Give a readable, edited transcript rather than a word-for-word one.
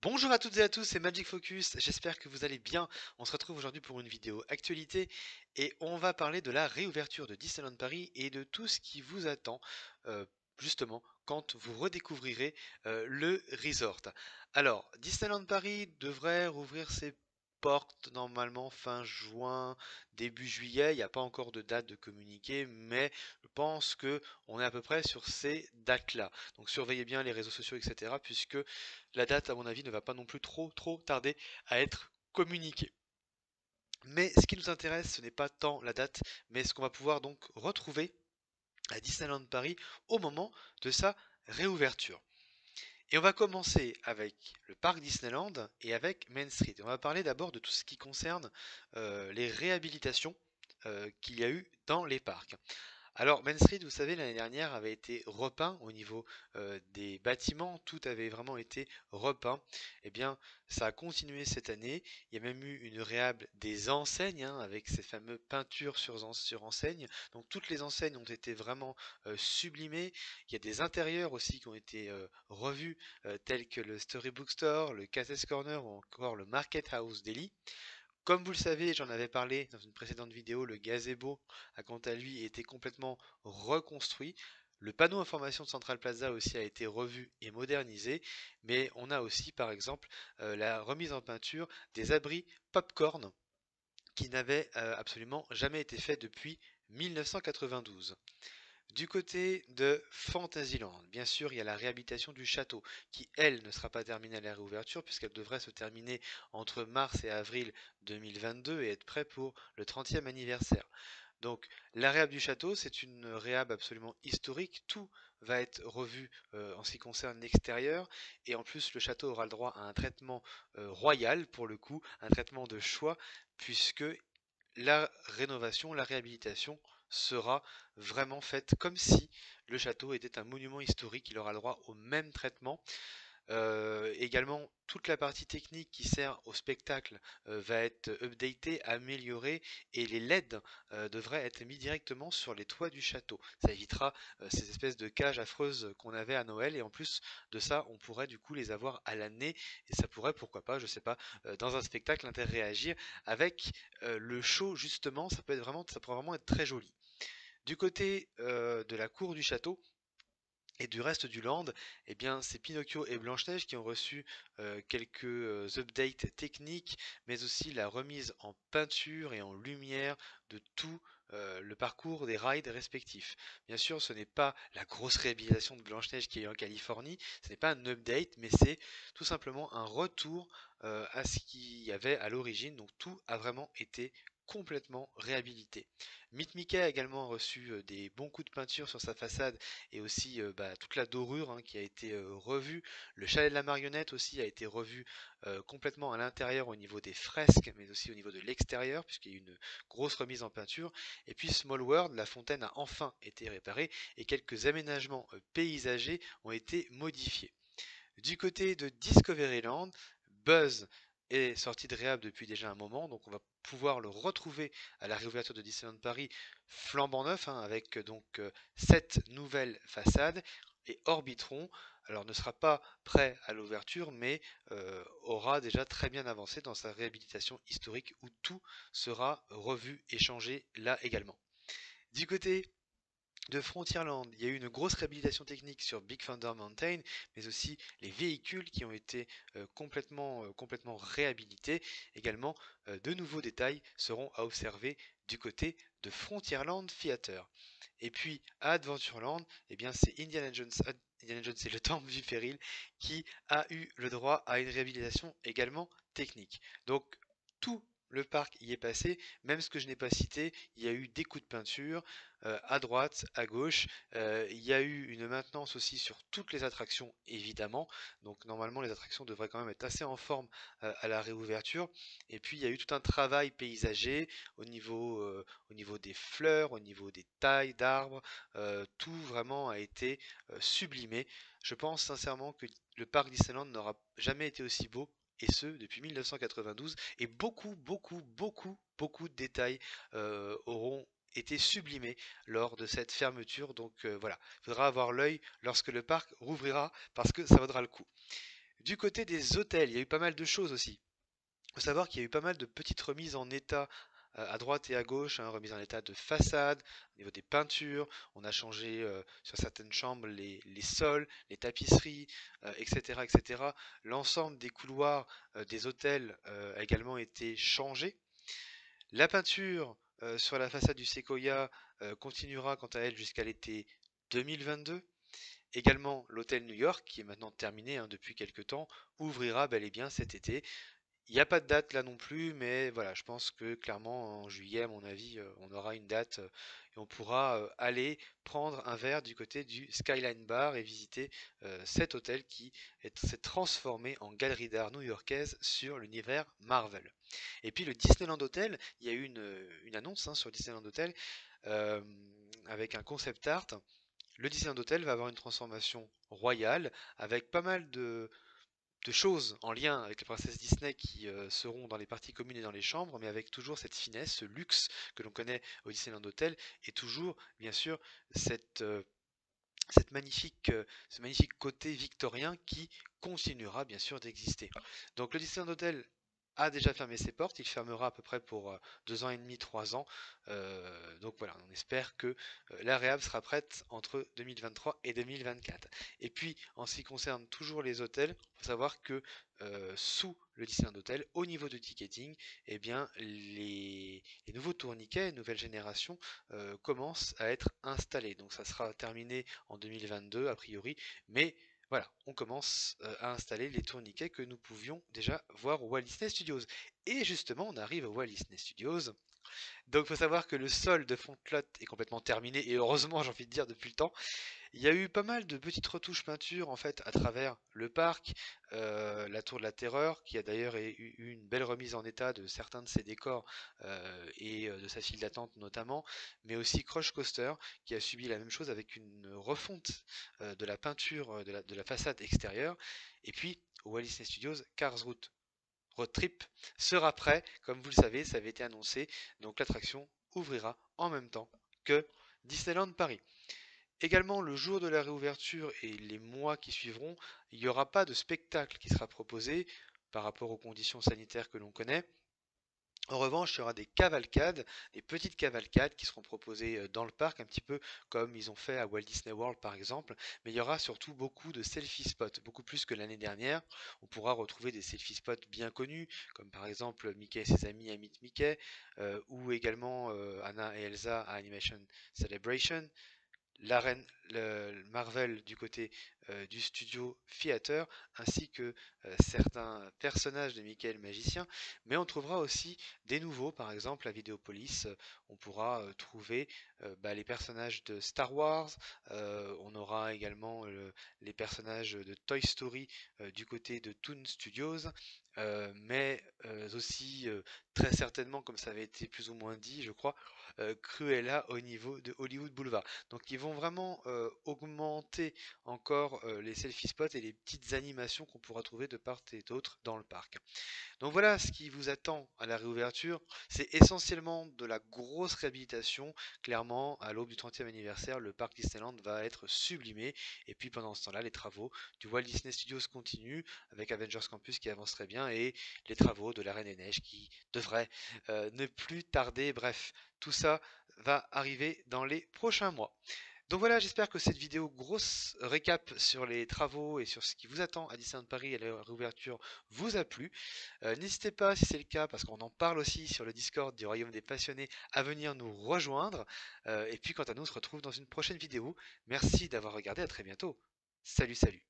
Bonjour à toutes et à tous, c'est Magic Focus, j'espère que vous allez bien. On se retrouve aujourd'hui pour une vidéo actualité et on va parler de la réouverture de Disneyland Paris et de tout ce qui vous attend euh, justement quand vous redécouvrirez le resort. Alors, Disneyland Paris devrait rouvrir ses portes normalement fin juin, début juillet. Il n'y a pas encore de date de communiqué, mais je pense que on est à peu près sur ces dates-là. Donc surveillez bien les réseaux sociaux, etc. puisque la date, à mon avis, ne va pas non plus trop tarder à être communiquée. Mais ce qui nous intéresse, ce n'est pas tant la date, mais ce qu'on va pouvoir donc retrouver à Disneyland Paris au moment de sa réouverture. Et on va commencer avec le parc Disneyland et avec Main Street. Et on va parler d'abord de tout ce qui concerne les réhabilitations qu'il y a eu dans les parcs. Alors, Main Street, vous savez, l'année dernière avait été repeint au niveau des bâtiments, tout avait vraiment été repeint. Eh bien, ça a continué cette année. Il y a même eu une réhab des enseignes, hein, avec ces fameuses peintures sur enseignes. Donc, toutes les enseignes ont été vraiment sublimées. Il y a des intérieurs aussi qui ont été revus, tels que le Storybook Store, le Cassis Corner ou encore le Market House Delhi. Comme vous le savez, j'en avais parlé dans une précédente vidéo, le gazebo a quant à lui été complètement reconstruit. Le panneau information de Central Plaza aussi a été revu et modernisé, mais on a aussi par exemple la remise en peinture des abris popcorn qui n'avaient absolument jamais été fait depuis 1992. Du côté de Fantasyland, bien sûr, il y a la réhabilitation du château, qui, elle, ne sera pas terminée à la réouverture, puisqu'elle devrait se terminer entre mars et avril 2022 et être prêt pour le 30e anniversaire. Donc, la réhab du château, c'est une réhab absolument historique. Tout va être revu en ce qui concerne l'extérieur, et en plus, le château aura le droit à un traitement royal, pour le coup, un traitement de choix, puisque la rénovation, la réhabilitation sera vraiment faite comme si le château était un monument historique. Il aura le droit au même traitement. Également, toute la partie technique qui sert au spectacle va être updatée, améliorée, et les LED devraient être mis directement sur les toits du château. Ça évitera ces espèces de cages affreuses qu'on avait à Noël, et en plus de ça, on pourrait du coup les avoir à l'année, et ça pourrait, pourquoi pas, je sais pas, dans un spectacle interréagir avec le show justement. Ça pourrait vraiment être très joli. Du côté de la cour du château, et du reste du land, eh bien, c'est Pinocchio et Blanche-Neige qui ont reçu quelques updates techniques, mais aussi la remise en peinture et en lumière de tout le parcours des rides respectifs. Bien sûr, ce n'est pas la grosse réhabilitation de Blanche-Neige qui est en Californie, ce n'est pas un update, mais c'est tout simplement un retour à ce qu'il y avait à l'origine. Donc tout a vraiment été complètement réhabilité. Meet Mickey a également reçu des bons coups de peinture sur sa façade et aussi toute la dorure, hein, qui a été revue. Le chalet de la marionnette aussi a été revu complètement à l'intérieur au niveau des fresques, mais aussi au niveau de l'extérieur, puisqu'il y a eu une grosse remise en peinture. Et puis Small World, la fontaine a enfin été réparée et quelques aménagements paysagers ont été modifiés. Du côté de Discoveryland, Buzz est sorti de réhab depuis déjà un moment, donc on va pouvoir le retrouver à la réouverture de Disneyland Paris flambant neuf, hein, avec 7 nouvelles façades. Et Orbitron, alors ne sera pas prêt à l'ouverture, mais aura déjà très bien avancé dans sa réhabilitation historique où tout sera revu et changé là également. Du côté de Frontierland, il y a eu une grosse réhabilitation technique sur Big Thunder Mountain, mais aussi les véhicules qui ont été complètement réhabilités. Également, de nouveaux détails seront à observer du côté de Frontierland Theater. Et puis à Adventureland, eh bien c'est Indiana Jones et le Temple du Péril qui a eu le droit à une réhabilitation également technique. Donc tout le parc y est passé, même ce que je n'ai pas cité, il y a eu des coups de peinture, à droite, à gauche. Il y a eu une maintenance aussi sur toutes les attractions, évidemment. Donc normalement, les attractions devraient quand même être assez en forme à la réouverture. Et puis, il y a eu tout un travail paysager au niveau des fleurs, au niveau des tailles d'arbres. Tout vraiment a été sublimé. Je pense sincèrement que le parc Disneyland n'aura jamais été aussi beau. Et ce, depuis 1992. Et beaucoup de détails auront été sublimés lors de cette fermeture. Donc voilà, il faudra avoir l'œil lorsque le parc rouvrira parce que ça vaudra le coup. Du côté des hôtels, il y a eu pas mal de choses aussi. Il faut savoir qu'il y a eu pas mal de petites remises en état à droite et à gauche, hein, remise en état de façade, au niveau des peintures, on a changé sur certaines chambres les sols, les tapisseries, etc., etc. L'ensemble des couloirs des hôtels a également été changé. La peinture sur la façade du Sequoia continuera quant à elle jusqu'à l'été 2022. Également, l'hôtel New York, qui est maintenant terminé hein, depuis quelques temps, ouvrira bel et bien cet été. Il n'y a pas de date là non plus, mais voilà, je pense que clairement en juillet, à mon avis, on aura une date et on pourra aller prendre un verre du côté du Skyline Bar et visiter cet hôtel qui s'est transformé en galerie d'art new-yorkaise sur l'univers Marvel. Et puis le Disneyland Hotel, il y a eu une annonce hein, sur Disneyland Hotel euh, avec un concept art. Le Disneyland Hotel va avoir une transformation royale avec pas mal de choses en lien avec les princesses Disney qui seront dans les parties communes et dans les chambres, mais avec toujours cette finesse, ce luxe que l'on connaît au Disneyland Hotel, et toujours, bien sûr, cette, euh, ce magnifique côté victorien qui continuera, bien sûr, d'exister. Donc le Disneyland Hotel a déjà fermé ses portes, il fermera à peu près pour 2 ans et demi, 3 ans. Donc voilà, on espère que la réhab sera prête entre 2023 et 2024. Et puis, en ce qui concerne toujours les hôtels, il faut savoir que sous le Disneyland Hotel, au niveau du ticketing, eh bien, les nouveaux tourniquets, nouvelle génération, commencent à être installés. Donc ça sera terminé en 2022 a priori, mais voilà, on commence à installer les tourniquets que nous pouvions déjà voir au Walt Disney Studios. Et justement, on arrive au Walt Disney Studios. Donc il faut savoir que le sol de Fontlot est complètement terminé, et heureusement j'ai envie de dire depuis le temps. Il y a eu pas mal de petites retouches peinture en fait à travers le parc, la Tour de la Terreur, qui a d'ailleurs eu une belle remise en état de certains de ses décors et de sa file d'attente notamment, mais aussi Crush Coaster, qui a subi la même chose avec une refonte de la peinture de la façade extérieure. Et puis, au Walt Disney Studios, Cars Road Trip sera prêt, comme vous le savez, ça avait été annoncé, donc l'attraction ouvrira en même temps que Disneyland Paris. Également, le jour de la réouverture et les mois qui suivront, il n'y aura pas de spectacle qui sera proposé par rapport aux conditions sanitaires que l'on connaît. En revanche, il y aura des cavalcades, des petites cavalcades qui seront proposées dans le parc, un petit peu comme ils ont fait à Walt Disney World par exemple. Mais il y aura surtout beaucoup de selfie spots, beaucoup plus que l'année dernière. On pourra retrouver des selfie spots bien connus, comme par exemple Mickey et ses amis à Meet Mickey, ou également Anna et Elsa à Animation Celebration, l'arène Marvel du côté du studio Theater, ainsi que certains personnages de Mickey le magicien, mais on trouvera aussi des nouveaux, par exemple à Vidéopolis, on pourra trouver les personnages de Star Wars, on aura également les personnages de Toy Story du côté de Toon Studios, mais aussi très certainement, comme ça avait été plus ou moins dit, je crois, Cruella au niveau de Hollywood Boulevard. Donc ils vont vraiment augmenter encore les selfie spots et les petites animations qu'on pourra trouver de part et d'autre dans le parc. Donc voilà ce qui vous attend à la réouverture. C'est essentiellement de la grosse réhabilitation. Clairement, à l'aube du 30e anniversaire, le parc Disneyland va être sublimé. Et puis pendant ce temps-là, les travaux du Walt Disney Studios continuent avec Avengers Campus qui avance très bien et les travaux de la Reine des Neiges qui devraient ne plus tarder. Bref, tout ça va arriver dans les prochains mois. Donc voilà, j'espère que cette vidéo grosse récap sur les travaux et sur ce qui vous attend à Disneyland Paris et la réouverture vous a plu. N'hésitez pas, si c'est le cas, parce qu'on en parle aussi sur le Discord du Royaume des Passionnés, à venir nous rejoindre. Et puis quant à nous, on se retrouve dans une prochaine vidéo. Merci d'avoir regardé, à très bientôt. Salut, salut.